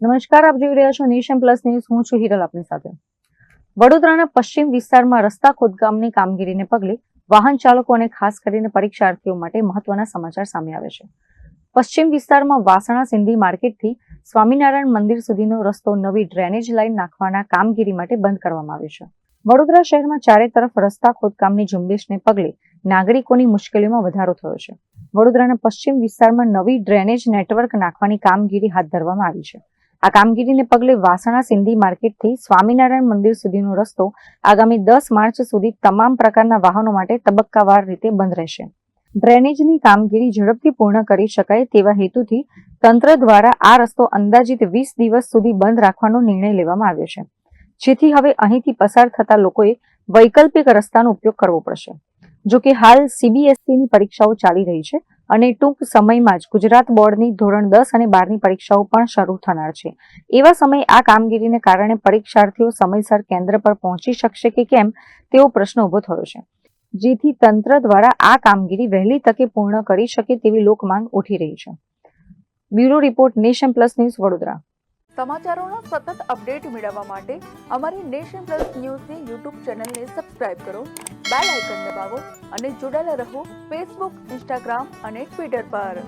નમસ્કાર, આપ જોઈ રહ્યા છો નેશન પ્લસ ન્યૂઝ. હું છું હિરલ આપની સાથે. વડોદરાના પશ્ચિમ વિસ્તારમાં રસ્તા ખોદકામની કામગીરીને પગલે વાહન ચાલકો અને ખાસ કરીને પરીક્ષાર્થીઓ માટે મહત્વના સમાચાર સામે આવે છે. પશ્ચિમ વિસ્તારમાં વાસણા સિંધી માર્કેટથી સ્વામિનારાયણ મંદિર સુધીનો રસ્તો નવી ડ્રેનેજ લાઇન નાખવાના કામગીરી માટે બંધ કરવામાં આવ્યો છે. વડોદરા શહેરમાં ચારે તરફ રસ્તા ખોદકામની ઝુંબેશને પગલે નાગરિકોની મુશ્કેલીમાં વધારો થયો છે. વડોદરાના પશ્ચિમ વિસ્તારમાં નવી ડ્રેનેજ નેટવર્ક નાખવાની કામગીરી હાથ ધરવામાં આવી છે. આ કામગીરીને પગલે વાસણા સિંધી માર્કેટથી સ્વામિનારાયણ મંદિર સુધીનો રસ્તો આગામી 10 માર્ચ સુધી તમામ પ્રકારના વાહનો માટે તબક્કાવાર રીતે બંધ રહેશે. ડ્રેનેજની કામગીરી ઝડપથી પૂર્ણ કરી શકાય તેવા હેતુથી તંત્ર દ્વારા આ રસ્તો અંદાજિત 20 દિવસ સુધી બંધ રાખવાનો નિર્ણય લેવામાં આવ્યો છે, જેથી હવે અહીંથી પસાર થતા લોકોએ વૈકલ્પિક રસ્તાનો ઉપયોગ કરવો પડશે. જો કે હાલ CBSEની પરીક્ષાઓ ચાલી રહી છે અને ટૂંક સમયમાં જ ગુજરાત બોર્ડની ધોરણ 10 અને 12ની પરીક્ષાઓ પણ શરૂ થનાર છે. એવા સમયે આ કામગીરીને કારણે પરીક્ષાર્થીઓ સમયસર કેન્દ્ર પર પહોંચી શકશે કે કેમ તેવો પ્રશ્ન ઉભો થયો છે, જેથી તંત્ર દ્વારા આ કામગીરી વહેલી તકે પૂર્ણ કરી શકે તેવી લોકમાંગ ઉઠી રહી છે. Bureau report, Nation Plus news, Vadodara. સમાચારોના સતત અપડેટ મેળવવા માટે અમારી નેશન પ્લસ ન્યૂઝની યુટ્યુબ ચેનલને સબસ્ક્રાઇબ કરો, બેલ આઇકન દબાવો અને જોડાયેલા રહો ફેસબુક, ઇન્સ્ટાગ્રામ અને ટ્વિટર પર.